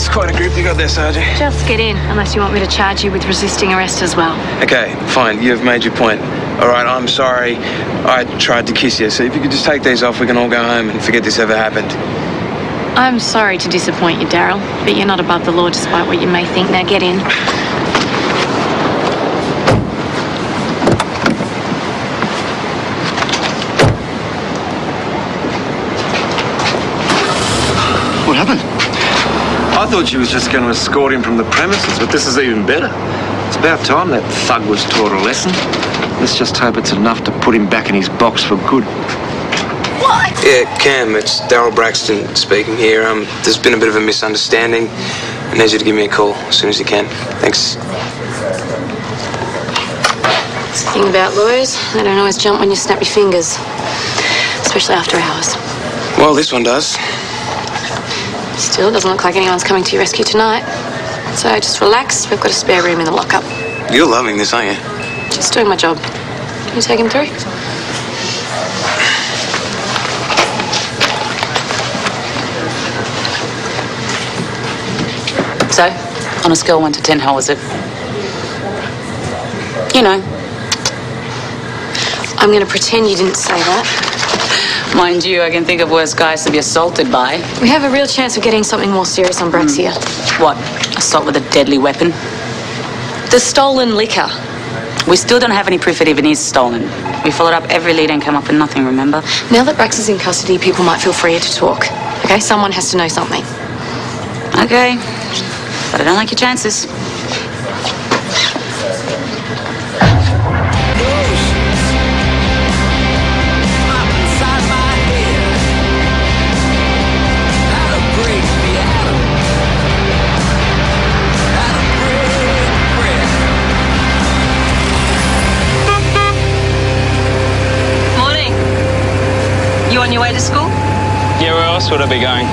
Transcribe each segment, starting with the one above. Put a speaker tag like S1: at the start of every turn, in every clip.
S1: That's quite a grip you got there, Sergeant.
S2: Just get in, unless you want me to charge you with resisting arrest as well.
S1: Okay, fine. You've made your point. All right, I'm sorry. I tried to kiss you, so if you could just take these off, we can all go home and forget this ever happened.
S2: I'm sorry to disappoint you, Daryl, but you're not above the law despite what you may think. Now get in.
S3: What happened?
S4: I thought she was just going to escort him from the premises, but this is even better. It's about time that thug was taught a lesson. Let's just hope it's enough to put him back in his box for good.
S2: What?
S1: Yeah, Cam, it's Daryl Braxton speaking here. There's been a bit of a misunderstanding. I need you to give me a call as soon as you can. Thanks.
S2: That's the thing about lawyers. They don't always jump when you snap your fingers. Especially after hours.
S1: Well, this one does.
S2: Still, it doesn't look like anyone's coming to your rescue tonight. So just relax. We've got a spare room in the lockup.
S1: You're loving this, aren't you?
S2: Just doing my job. Can you take him through?
S5: So, on a scale of 1 to 10, how was it? You know.
S2: I'm going to pretend you didn't say that.
S5: Mind you, I can think of worse guys to be assaulted by.
S2: We have a real chance of getting something more serious on Brax here.
S5: What? Assault with a deadly weapon?
S2: The stolen liquor.
S5: We still don't have any proof it even is stolen. We followed up every lead and came up with nothing, remember?
S2: Now that Brax is in custody, people might feel freer to talk. Okay? Someone has to know something.
S5: Okay. But I don't like your chances.
S6: On your way to school?
S7: Yeah, where else would I be going?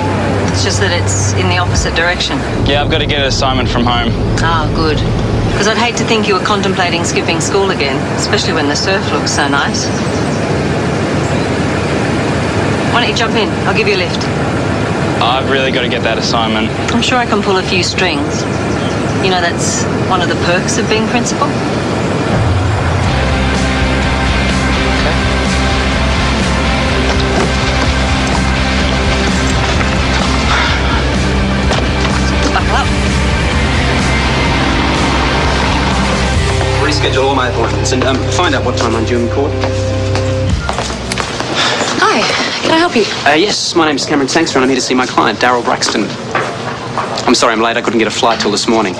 S6: It's just that it's in the opposite direction.
S7: Yeah, I've got to get an assignment from home.
S6: Ah, good. Because I'd hate to think you were contemplating skipping school again, especially when the surf looks so nice. Why don't you jump in? I'll give you a lift.
S7: I've really got to get that assignment.
S6: I'm sure I can pull a few strings. You know, that's one of the perks of being principal.
S3: Reschedule all my appointments and find out what time I'm due in court.
S2: Hi, can I help you?
S3: Yes, my name's Cameron Sangster and I'm here to see my client, Daryl Braxton. I'm sorry I'm late. I couldn't get a flight till this morning.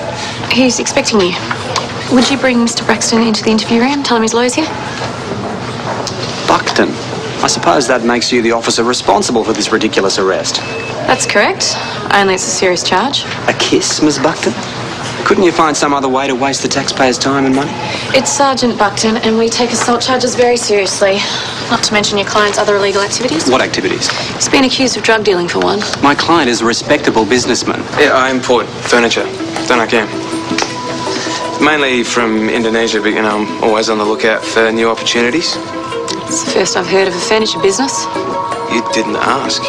S2: He's expecting you. Would you bring Mr. Braxton into the interview room? Tell him his lawyer's here?
S3: Buckton. I suppose that makes you the officer responsible for this ridiculous arrest.
S2: That's correct. Only it's a serious charge.
S3: A kiss, Miss Buckton? Couldn't you find some other way to waste the taxpayers' time and money?
S2: It's Sergeant Buckton, and we take assault charges very seriously. Not to mention your client's other illegal activities.
S3: What activities?
S2: He's been accused of drug dealing for one.
S3: My client is a respectable businessman.
S1: Yeah, I import furniture. Don't I, Cam? Mainly from Indonesia, but, you know, I'm always on the lookout for new opportunities.
S2: It's the first I've heard of a furniture business.
S1: You didn't ask.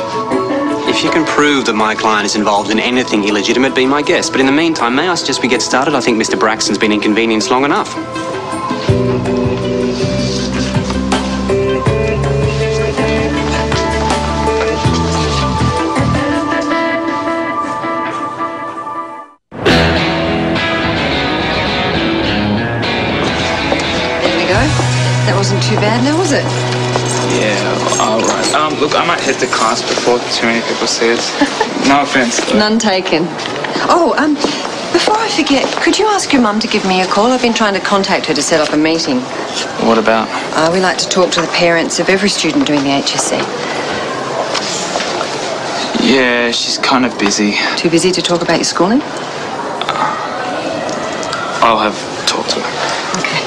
S3: If you can prove that my client is involved in anything illegitimate, be my guest. But in the meantime, may I suggest we get started? I think Mr. Braxton's been inconvenienced long enough.
S6: There we go. That wasn't too bad now, was it?
S7: Yeah, all right. Look, I might head to class before too many people see it. No offense.
S6: None taken. Oh, before I forget, could you ask your mum to give me a call? I've been trying to contact her to set up a meeting.
S7: What about?
S6: We like to talk to the parents of every student doing the HSC.
S7: Yeah, she's kind of busy.
S6: Too busy to talk about your schooling?
S7: I'll have talk to her.
S6: Okay.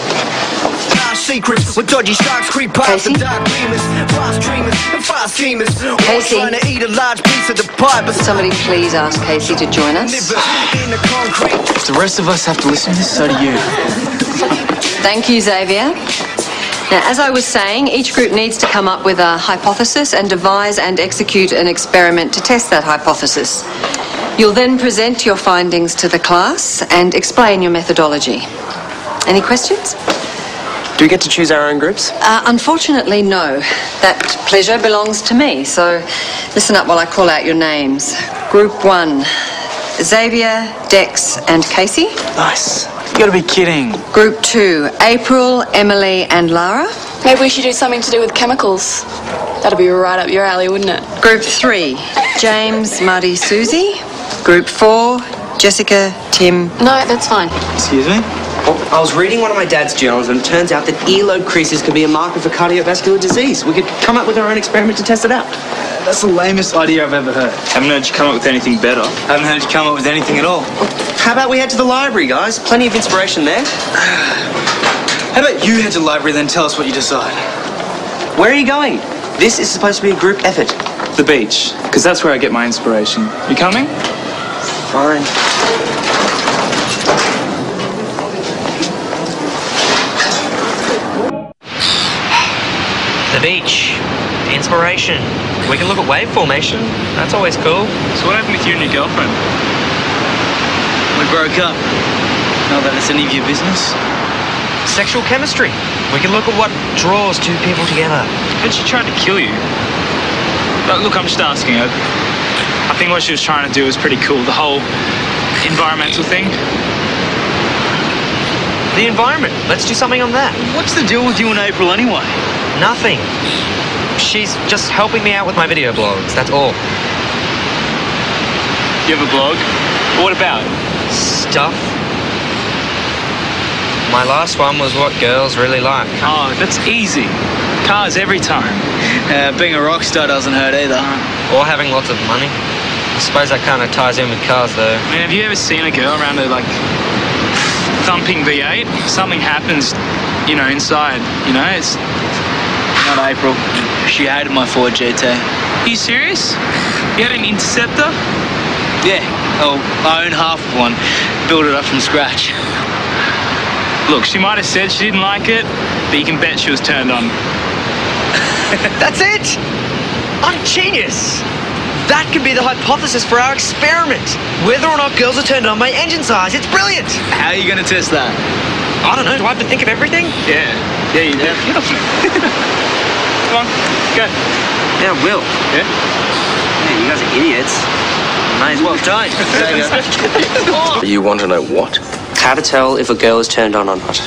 S8: Secrets with dodgy sharks creep past the dark demons, fast dreamers and fast schemers.
S6: Casey,
S8: trying to eat a large piece of the pie, but
S6: somebody please ask Casey to join us.
S7: If the rest of us have to listen to this, so do you.
S6: Thank you, Xavier. Now, as I was saying, each group needs to come up with a hypothesis and devise and execute an experiment to test that hypothesis. You'll then present your findings to the class and explain your methodology. Any questions?
S9: Do we get to choose our own groups?
S6: Unfortunately, no. That pleasure belongs to me, so listen up while I call out your names. Group 1, Xavier, Dex and Casey.
S7: Nice. You gotta be kidding.
S6: Group 2, April, Emily and Lara.
S2: Maybe we should do something to do with chemicals. That'd be right up your alley, wouldn't it?
S6: Group 3, James, Marty, Susie. Group 4, Jessica, Tim.
S2: No, that's fine.
S7: Excuse me?
S9: Well, I was reading one of my dad's journals and it turns out that earlobe creases can be a marker for cardiovascular disease. We could come up with our own experiment to test it out.
S7: That's the lamest idea I've ever heard. Haven't heard you come up with anything better. Haven't heard you come up with anything at all.
S9: How about we head to the library, guys? Plenty of inspiration there.
S7: How about you head to the library, then tell us what you decide?
S9: Where are you going? This is supposed to be a group effort.
S7: The beach, because that's where I get my inspiration. You coming?
S9: Fine.
S10: The beach. Inspiration. We can look at wave formation. That's always cool.
S7: So what happened with you and your girlfriend? We broke up. Not that it's any of your business.
S10: Sexual chemistry. We can look at what draws two people together.
S7: But she tried to kill you. Look, I'm just asking her. I think what she was trying to do was pretty cool. The whole environmental thing.
S10: The environment. Let's do something on that.
S7: What's the deal with you and April anyway?
S10: Nothing. She's just helping me out with my video blogs. That's all.
S7: You have a blog? What about?
S10: Stuff. My last one was what girls really like.
S7: Oh, that's easy. Cars every time. Being a rock star doesn't hurt either.
S10: Or having lots of money. I suppose that kind of ties in with cars, though.
S7: I mean, have you ever seen a girl around her, like, thumping V8? Something happens, you know, inside, you know? It's not April. She hated my Ford GT. Are you serious? You had an Interceptor? Yeah. Oh, I own half of one. Built it up from scratch. Look, she might have said she didn't like it, but you can bet she was turned on.
S10: That's it! I'm genius! That could be the hypothesis for our experiment. Whether or not girls are turned on by engine size. It's brilliant!
S7: How are you going to test that?
S10: I don't know. Do I have to think of everything?
S7: Yeah. Yeah, you do. Come on, go.
S9: Yeah, Will.
S7: Yeah?
S9: Man, you guys are idiots. May as well don't.
S11: You want to know what?
S9: How to tell if a girl is turned on or not.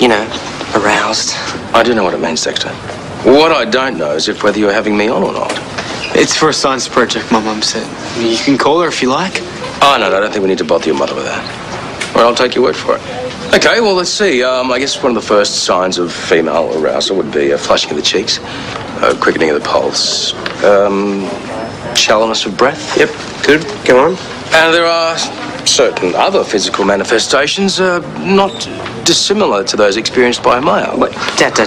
S9: You know, aroused.
S11: I do know what it means, Dexter. What I don't know is if whether you're having me on or not.
S3: It's for a science project, my mum said. You can call her if you like.
S11: Oh, no, I don't think we need to bother your mother with that. Well, I'll take your word for it. Okay, well, let's see. I guess one of the first signs of female arousal would be a flushing of the cheeks, quickening of the pulse, shallowness of breath.
S9: Yep, good. Go on.
S11: And there are certain other physical manifestations not dissimilar to those experienced by a male.
S9: Wait, Dad,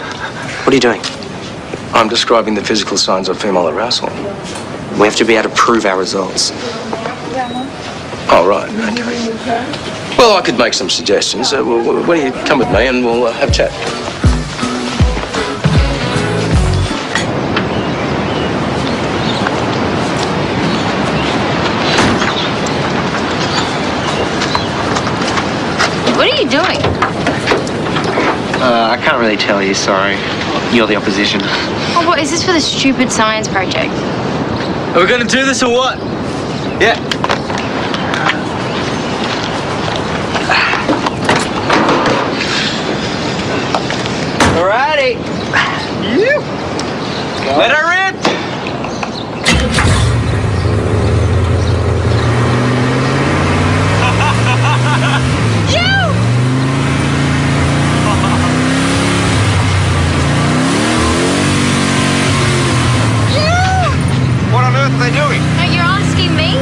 S9: what are you doing?
S11: I'm describing the physical signs of female arousal.
S9: We have to be able to prove our results.
S11: Oh, right, okay. Well, I could make some suggestions. Why don't you come with me and we'll have a chat.
S12: What are you doing?
S9: I can't really tell you, sorry. You're the opposition.
S12: Oh, what, is this for the stupid science project?
S7: Are we going to do this or what?
S9: Yeah.
S10: Alrighty. Let her rip.
S8: What on earth are they doing?
S12: No, you're asking me?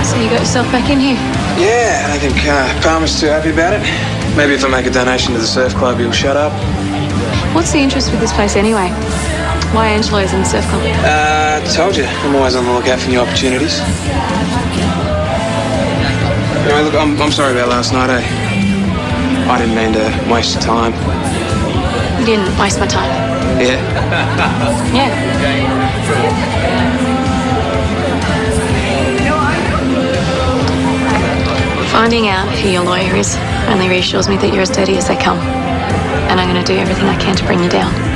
S2: So you got yourself back in here?
S1: Yeah, I think Palmer's too happy about it. Maybe if I make a donation to the surf club, he'll shut up.
S2: What's the interest with this place anyway? Why Angelo's in the surf club?
S1: Told you, I'm always on the lookout for new opportunities. Anyway, look, I'm sorry about last night, eh? I didn't mean to waste your time.
S2: You didn't waste my time.
S1: Yeah?
S2: Yeah. Finding out who your lawyer is only reassures me that you're as dirty as they come. And I'm going to do everything I can to bring you down.